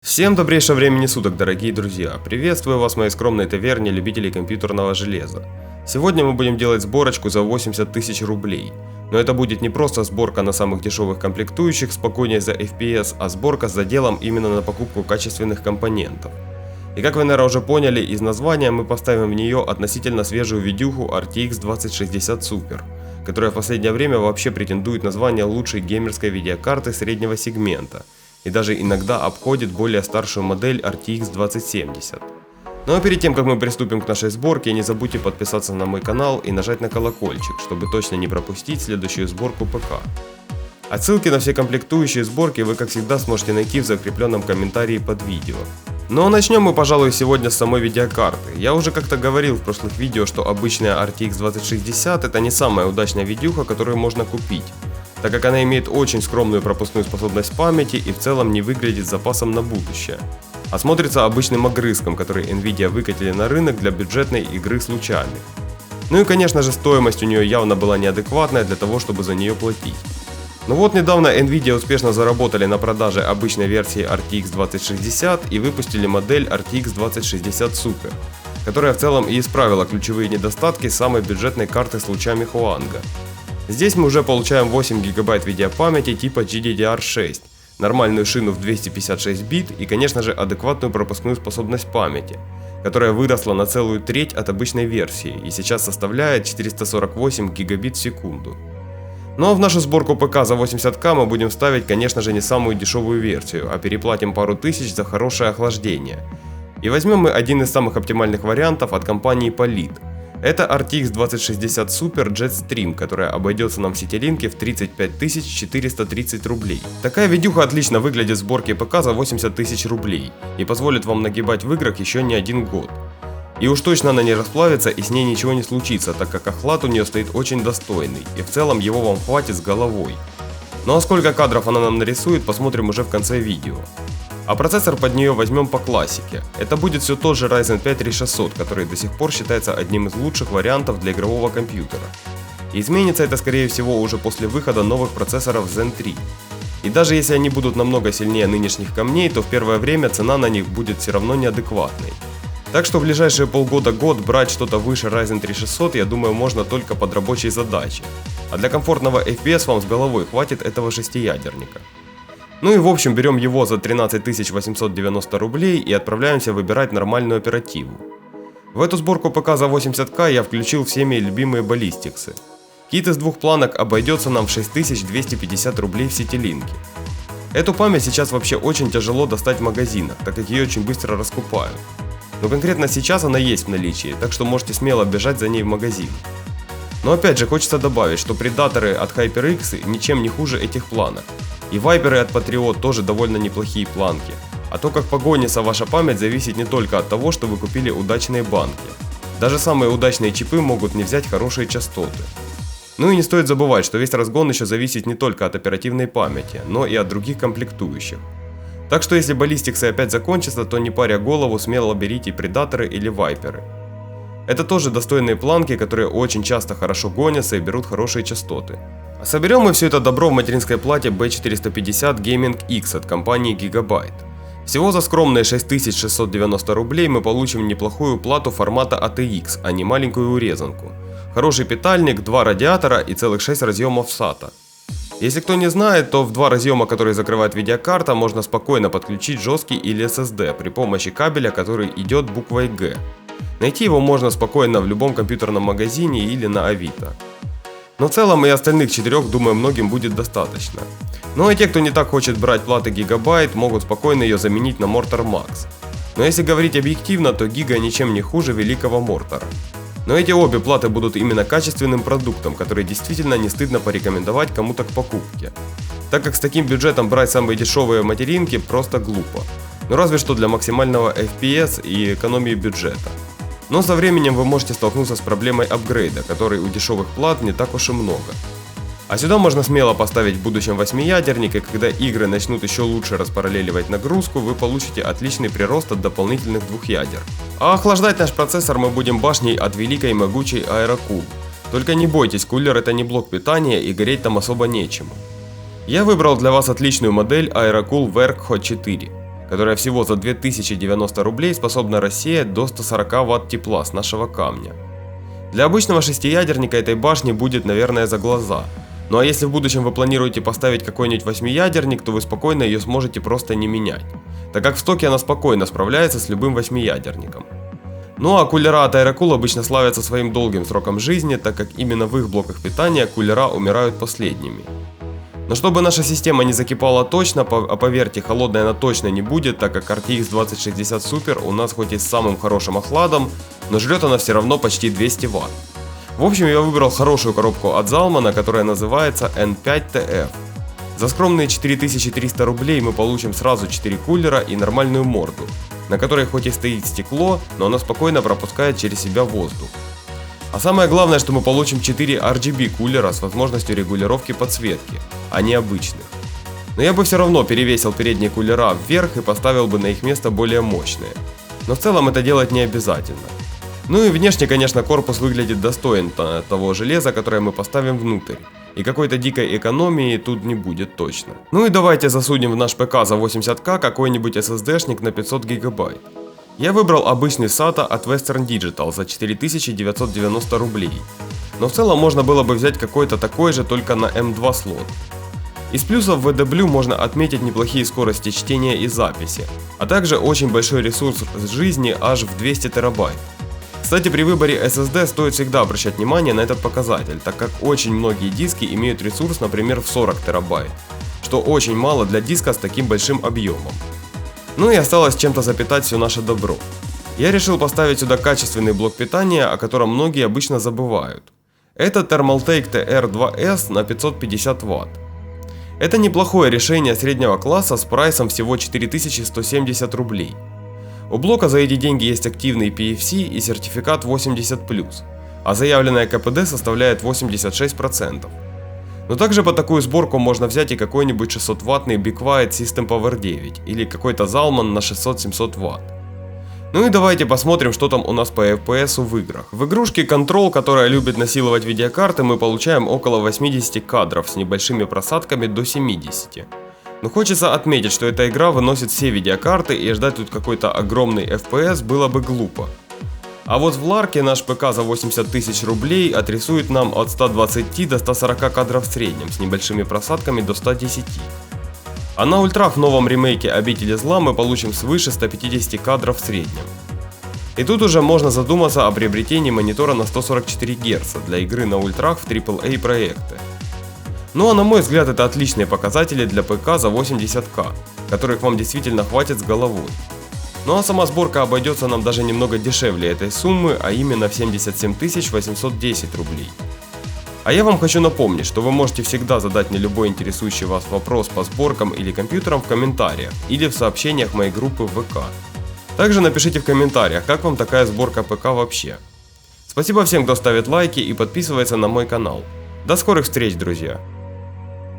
Всем добрейшего времени суток, дорогие друзья! Приветствую вас в моей скромной таверне любителей компьютерного железа. Сегодня мы будем делать сборочку за 80 тысяч рублей. Но это будет не просто сборка на самых дешевых комплектующих, спокойнее за FPS, а сборка с заделом именно на покупку качественных компонентов. И как вы, наверное, уже поняли из названия, мы поставим в нее относительно свежую видюху RTX 2060 Super, которая в последнее время вообще претендует на звание лучшей геймерской видеокарты среднего сегмента. И даже иногда обходит более старшую модель RTX 2070. Ну а перед тем, как мы приступим к нашей сборке, не забудьте подписаться на мой канал и нажать на колокольчик, чтобы точно не пропустить следующую сборку ПК. Отсылки на все комплектующие сборки вы, как всегда, сможете найти в закрепленном комментарии под видео. Ну а начнем мы, пожалуй, сегодня с самой видеокарты. Я уже как-то говорил в прошлых видео, что обычная RTX 2060 это не самая удачная видюха, которую можно купить, так как она имеет очень скромную пропускную способность памяти и в целом не выглядит запасом на будущее, а смотрится обычным огрызком, который Nvidia выкатили на рынок для бюджетной игры с лучами. Ну и конечно же стоимость у нее явно была неадекватная для того, чтобы за нее платить. Но вот недавно Nvidia успешно заработали на продаже обычной версии RTX 2060 и выпустили модель RTX 2060 Super, которая в целом и исправила ключевые недостатки самой бюджетной карты с лучами Huanga. Здесь мы уже получаем 8 ГБ видеопамяти типа GDDR6, нормальную шину в 256 бит и, конечно же, адекватную пропускную способность памяти, которая выросла на целую треть от обычной версии и сейчас составляет 448 гигабит в секунду. Ну а в нашу сборку ПК за 80к мы будем ставить, конечно же, не самую дешевую версию, а переплатим пару тысяч за хорошее охлаждение. И возьмем мы один из самых оптимальных вариантов от компании Polit. Это RTX 2060 Super Jetstream, которая обойдется нам в сетилинке в 35 430 рублей. Такая видюха отлично выглядит в сборке ПК за 80 тысяч рублей и позволит вам нагибать в играх еще не один год. И уж точно она не расплавится и с ней ничего не случится, так как охлад у нее стоит очень достойный и в целом его вам хватит с головой. Ну а сколько кадров она нам нарисует, посмотрим уже в конце видео. А процессор под нее возьмем по классике. Это будет все тот же Ryzen 5 3600, который до сих пор считается одним из лучших вариантов для игрового компьютера. И изменится это скорее всего уже после выхода новых процессоров Zen 3. И даже если они будут намного сильнее нынешних камней, то в первое время цена на них будет все равно неадекватной. Так что в ближайшие полгода-год брать что-то выше Ryzen 3600, я думаю, можно только под рабочей задачей. А для комфортного FPS вам с головой хватит этого шестиядерника. Ну и в общем берем его за 13 890 рублей и отправляемся выбирать нормальную оперативу. В эту сборку ПК за 80к я включил всеми любимые баллистиксы. Кит из двух планок обойдется нам в 6250 рублей в сетилинке. Эту память сейчас вообще очень тяжело достать в магазинах, так как ее очень быстро раскупают. Но конкретно сейчас она есть в наличии, так что можете смело бежать за ней в магазин. Но опять же хочется добавить, что предаторы от HyperX ничем не хуже этих планок. И вайперы от Patriot тоже довольно неплохие планки. А то, как погонится ваша память, зависит не только от того, что вы купили удачные банки. Даже самые удачные чипы могут не взять хорошие частоты. Ну и не стоит забывать, что весь разгон еще зависит не только от оперативной памяти, но и от других комплектующих. Так что если баллистиксы опять закончатся, то не паря голову, смело берите предаторы или вайперы. Это тоже достойные планки, которые очень часто хорошо гонятся и берут хорошие частоты. А соберем мы все это добро в материнской плате B450 Gaming X от компании Gigabyte. Всего за скромные 6690 рублей мы получим неплохую плату формата ATX, а не маленькую урезанку. Хороший питальник, 2 радиатора и целых 6 разъемов SATA. Если кто не знает, то в 2 разъема, которые закрывает видеокарта, можно спокойно подключить жесткий или SSD при помощи кабеля, который идет буквой G. Найти его можно спокойно в любом компьютерном магазине или на Авито. Но в целом и остальных 4, думаю, многим будет достаточно. Ну и те, кто не так хочет брать платы Gigabyte, могут спокойно ее заменить на Mortar Max. Но если говорить объективно, то Giga ничем не хуже великого Mortar. Но эти обе платы будут именно качественным продуктом, который действительно не стыдно порекомендовать кому-то к покупке. Так как с таким бюджетом брать самые дешевые материнки просто глупо. Ну разве что для максимального FPS и экономии бюджета. Но со временем вы можете столкнуться с проблемой апгрейда, которой у дешевых плат не так уж и много. А сюда можно смело поставить в будущем 8-ядерник, и когда игры начнут еще лучше распараллеливать нагрузку, вы получите отличный прирост от дополнительных 2 ядер. А охлаждать наш процессор мы будем башней от великой могучей AeroCool. Только не бойтесь, кулер это не блок питания и гореть там особо нечему. Я выбрал для вас отличную модель AeroCool Verk Hot 4. которая всего за 2090 рублей способна рассеять до 140 Вт тепла с нашего камня. Для обычного шестиядерника этой башни будет, наверное, за глаза. Ну а если в будущем вы планируете поставить какой-нибудь восьмиядерник, то вы спокойно ее сможете просто не менять, так как в стоке она спокойно справляется с любым восьмиядерником. Ну а кулера от Aerocool обычно славятся своим долгим сроком жизни, так как именно в их блоках питания кулера умирают последними. Но чтобы наша система не закипала точно, а поверьте, холодной она точно не будет, так как RTX 2060 Super у нас хоть и с самым хорошим охладом, но жрет она все равно почти 200 Вт. В общем, я выбрал хорошую коробку от Zalman, которая называется N5TF. За скромные 4300 рублей мы получим сразу 4 кулера и нормальную морду, на которой хоть и стоит стекло, но она спокойно пропускает через себя воздух. А самое главное, что мы получим 4 RGB кулера с возможностью регулировки подсветки, а не обычных. Но я бы все равно перевесил передние кулера вверх и поставил бы на их место более мощные. Но в целом это делать не обязательно. Ну и внешне, конечно, корпус выглядит достоин того железа, которое мы поставим внутрь. И какой-то дикой экономии тут не будет точно. Ну и давайте засунем в наш ПК за 80к какой-нибудь SSD-шник на 500 гигабайт. Я выбрал обычный SATA от Western Digital за 4990 рублей. Но в целом можно было бы взять какой-то такой же, только на M2 слот. Из плюсов VDBlue можно отметить неплохие скорости чтения и записи, а также очень большой ресурс жизни аж в 200 терабайт. Кстати, при выборе SSD стоит всегда обращать внимание на этот показатель, так как очень многие диски имеют ресурс, например, в 40 терабайт, что очень мало для диска с таким большим объемом. Ну и осталось чем-то запитать все наше добро. Я решил поставить сюда качественный блок питания, о котором многие обычно забывают. Это Thermaltake TR2S на 550 Вт. Это неплохое решение среднего класса с прайсом всего 4170 рублей. У блока за эти деньги есть активный PFC и сертификат 80+, а заявленная КПД составляет 86%. Но также под такую сборку можно взять и какой-нибудь 600-ваттный Be Quiet System Power 9 или какой-то Zalman на 600-700 Вт. Ну и давайте посмотрим, что там у нас по FPS в играх. В игрушке Control, которая любит насиловать видеокарты, мы получаем около 80 кадров с небольшими просадками до 70. Но хочется отметить, что эта игра выносит все видеокарты, и ждать тут какой-то огромный FPS было бы глупо. А вот в Ларке наш ПК за 80 тысяч рублей отрисует нам от 120 до 140 кадров в среднем, с небольшими просадками до 110. А на ультрах в новом ремейке Обители Зла мы получим свыше 150 кадров в среднем. И тут уже можно задуматься о приобретении монитора на 144 Гц для игры на ультрах в AAA проекты. Ну а на мой взгляд это отличные показатели для ПК за 80к, которых вам действительно хватит с головой. Ну а сама сборка обойдется нам даже немного дешевле этой суммы, а именно в 77 810 рублей. А я вам хочу напомнить, что вы можете всегда задать мне любой интересующий вас вопрос по сборкам или компьютерам в комментариях или в сообщениях моей группы в ВК. Также напишите в комментариях, как вам такая сборка ПК вообще. Спасибо всем, кто ставит лайки и подписывается на мой канал. До скорых встреч, друзья!